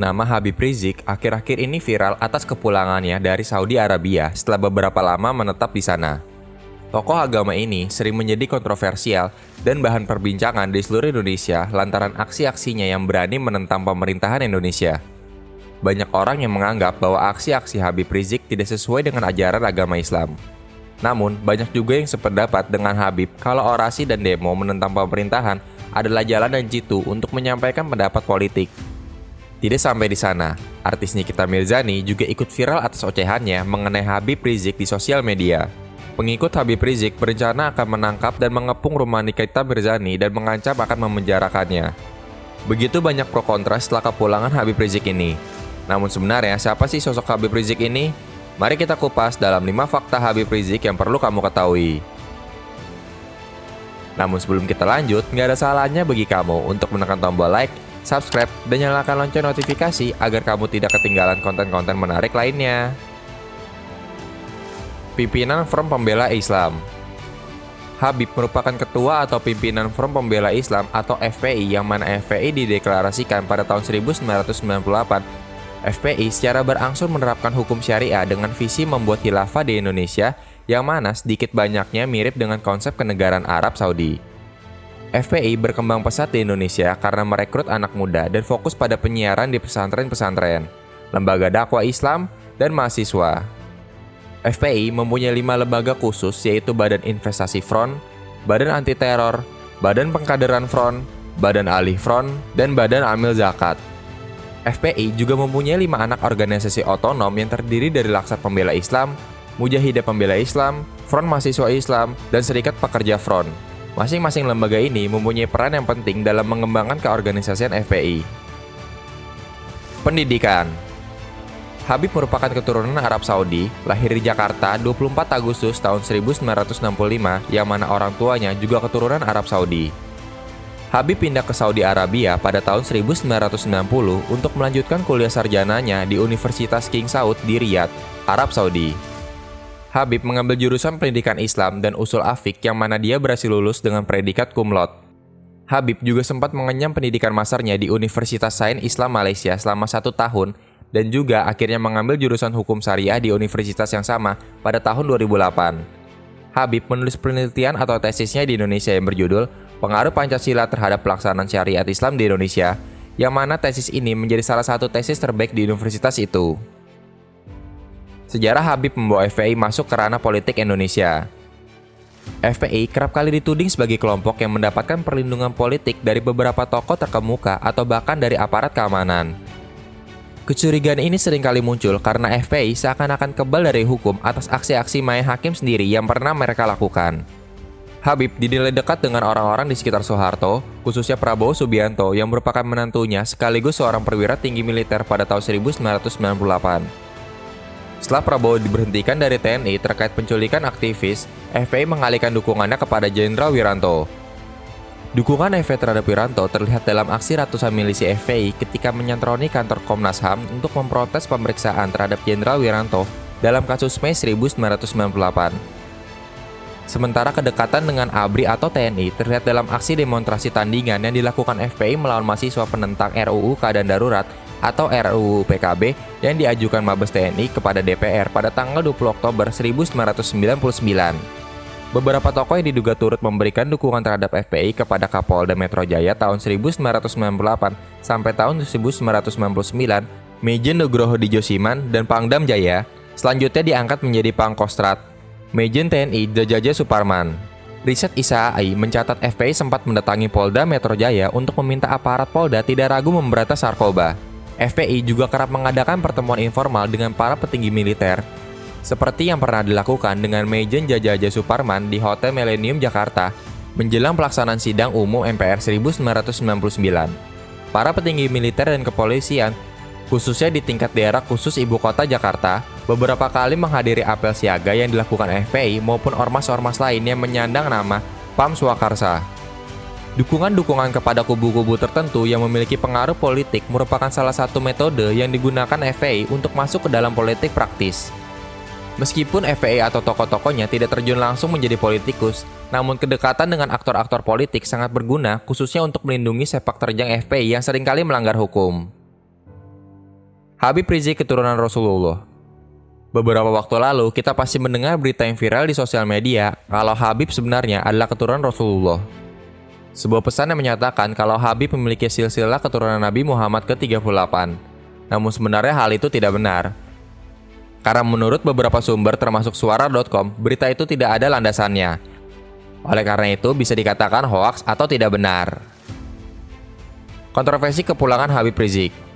Nama Habib Rizik akhir-akhir ini viral atas kepulangannya dari Saudi Arabia setelah beberapa lama menetap di sana. Tokoh agama ini sering menjadi kontroversial dan bahan perbincangan di seluruh Indonesia lantaran aksi-aksinya yang berani menentang pemerintahan Indonesia. Banyak orang yang menganggap bahwa aksi-aksi Habib Rizik tidak sesuai dengan ajaran agama Islam. Namun, banyak juga yang sependapat dengan Habib kalau orasi dan demo menentang pemerintahan adalah jalan dan jitu untuk menyampaikan pendapat politik. Tidak sampai di sana, artis Nikita Mirzani juga ikut viral atas ocehannya mengenai Habib Rizik di sosial media. Pengikut Habib Rizik berencana akan menangkap dan mengepung rumah Nikita Mirzani dan mengancam akan memenjarakannya. Begitu banyak pro kontra setelah kepulangan Habib Rizik ini. Namun sebenarnya siapa sih sosok Habib Rizik ini? Mari kita kupas dalam 5 fakta Habib Rizik yang perlu kamu ketahui. Namun sebelum kita lanjut, nggak ada salahnya bagi kamu untuk menekan tombol like, subscribe, dan nyalakan lonceng notifikasi agar kamu tidak ketinggalan konten-konten menarik lainnya. Pimpinan Front Pembela Islam. Habib merupakan ketua atau pimpinan Front Pembela Islam atau FPI yang mana FPI dideklarasikan pada tahun 1998. FPI secara berangsur menerapkan hukum syariah dengan visi membuat khilafah di Indonesia yang mana sedikit banyaknya mirip dengan konsep kenegaraan Arab Saudi. FPI berkembang pesat di Indonesia karena merekrut anak muda dan fokus pada penyiaran di pesantren-pesantren, lembaga dakwah Islam, dan mahasiswa. FPI mempunyai 5 lembaga khusus yaitu Badan Investasi Front, Badan Anti Teror, Badan Pengkaderan Front, Badan Alih Front, dan Badan Amil Zakat. FPI juga mempunyai 5 anak organisasi otonom yang terdiri dari Laskar Pembela Islam, Mujahidah Pembela Islam, Front Mahasiswa Islam, dan Serikat Pekerja Front. Masing-masing lembaga ini mempunyai peran yang penting dalam mengembangkan keorganisasian FPI. Pendidikan. Habib merupakan keturunan Arab Saudi, lahir di Jakarta 24 Agustus tahun 1965, yang mana orang tuanya juga keturunan Arab Saudi. Habib pindah ke Saudi Arabia pada tahun 1990 untuk melanjutkan kuliah sarjananya di Universitas King Saud di Riyadh, Arab Saudi. Habib mengambil jurusan pendidikan Islam dan usul afik yang mana dia berhasil lulus dengan predikat cum laude. Habib juga sempat mengenyam pendidikan masternya di Universitas Sains Islam Malaysia selama 1 tahun dan juga akhirnya mengambil jurusan hukum syariah di universitas yang sama pada tahun 2008. Habib menulis penelitian atau tesisnya di Indonesia yang berjudul Pengaruh Pancasila terhadap pelaksanaan syariat Islam di Indonesia, yang mana tesis ini menjadi salah satu tesis terbaik di universitas itu. Sejarah Habib membawa FPI masuk ke ranah politik Indonesia. FPI kerap kali dituding sebagai kelompok yang mendapatkan perlindungan politik dari beberapa tokoh terkemuka atau bahkan dari aparat keamanan. Kecurigaan ini seringkali muncul karena FPI seakan-akan kebal dari hukum atas aksi-aksi main hakim sendiri yang pernah mereka lakukan. Habib dinilai dekat dengan orang-orang di sekitar Soeharto, khususnya Prabowo Subianto yang merupakan menantunya sekaligus seorang perwira tinggi militer pada tahun 1998. Setelah Prabowo diberhentikan dari TNI terkait penculikan aktivis, FPI mengalihkan dukungannya kepada Jenderal Wiranto. Dukungan FPI terhadap Wiranto terlihat dalam aksi ratusan milisi FPI ketika menyantroni kantor Komnas HAM untuk memprotes pemeriksaan terhadap Jenderal Wiranto dalam kasus Mei 1998. Sementara kedekatan dengan ABRI atau TNI terlihat dalam aksi demonstrasi tandingan yang dilakukan FPI melawan mahasiswa penentang RUU Keadaan Darurat atau RUU PKB yang diajukan Mabes TNI kepada DPR pada tanggal 20 Oktober 1999. Beberapa tokoh yang diduga turut memberikan dukungan terhadap FPI kepada Kapolda Metro Jaya tahun 1998 sampai tahun 1999, Majen Nugroho Dijosiman dan Pangdam Jaya, selanjutnya diangkat menjadi Pangkostrat. Majen TNI Jajaja Suparman. Riset ISAI mencatat FPI sempat mendatangi Polda Metro Jaya untuk meminta aparat Polda tidak ragu memberantas narkoba. FPI juga kerap mengadakan pertemuan informal dengan para petinggi militer, seperti yang pernah dilakukan dengan Majen Jajaja Suparman di Hotel Millennium Jakarta menjelang pelaksanaan sidang umum MPR 1999. Para petinggi militer dan kepolisian, khususnya di tingkat daerah khusus ibu kota Jakarta, beberapa kali menghadiri apel siaga yang dilakukan FPI maupun ormas-ormas lain yang menyandang nama PAM Swakarsa. Dukungan-dukungan kepada kubu-kubu tertentu yang memiliki pengaruh politik merupakan salah satu metode yang digunakan FPI untuk masuk ke dalam politik praktis. Meskipun FPI atau tokoh-tokohnya tidak terjun langsung menjadi politikus, namun kedekatan dengan aktor-aktor politik sangat berguna khususnya untuk melindungi sepak terjang FPI yang seringkali melanggar hukum. Habib Rizik keturunan Rasulullah. Beberapa waktu lalu, kita pasti mendengar berita yang viral di sosial media kalau Habib sebenarnya adalah keturunan Rasulullah. Sebuah pesan yang menyatakan kalau Habib memiliki silsilah keturunan Nabi Muhammad ke-38. Namun sebenarnya hal itu tidak benar. Karena menurut beberapa sumber termasuk suara.com, berita itu tidak ada landasannya. Oleh karena itu bisa dikatakan hoaks atau tidak benar. Kontroversi kepulangan Habib Rizik.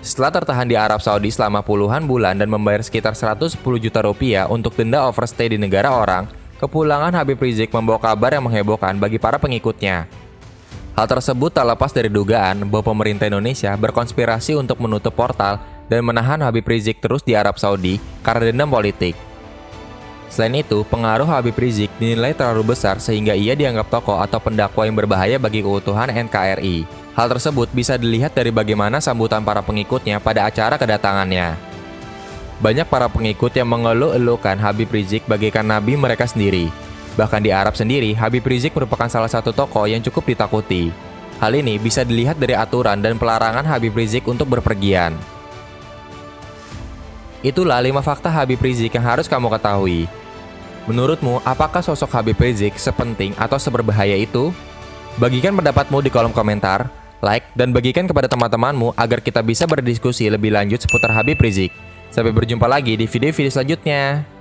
Setelah tertahan di Arab Saudi selama puluhan bulan dan membayar sekitar 110 juta rupiah untuk denda overstay di negara orang, kepulangan Habib Rizik membawa kabar yang menghebohkan bagi para pengikutnya. Hal tersebut tak lepas dari dugaan bahwa pemerintah Indonesia berkonspirasi untuk menutup portal dan menahan Habib Rizik terus di Arab Saudi karena dendam politik. Selain itu, pengaruh Habib Rizik dinilai terlalu besar sehingga ia dianggap tokoh atau pendakwa yang berbahaya bagi keutuhan NKRI. Hal tersebut bisa dilihat dari bagaimana sambutan para pengikutnya pada acara kedatangannya. Banyak para pengikut yang mengeluh-elukan Habib Rizik bagaikan nabi mereka sendiri. Bahkan di Arab sendiri, Habib Rizik merupakan salah satu tokoh yang cukup ditakuti. Hal ini bisa dilihat dari aturan dan pelarangan Habib Rizik untuk berpergian. Itulah 5 fakta Habib Rizik yang harus kamu ketahui. Menurutmu, apakah sosok Habib Rizik sepenting atau seberbahaya itu? Bagikan pendapatmu di kolom komentar, like, dan bagikan kepada teman-temanmu agar kita bisa berdiskusi lebih lanjut seputar Habib Rizik. Sampai berjumpa lagi di video-video selanjutnya.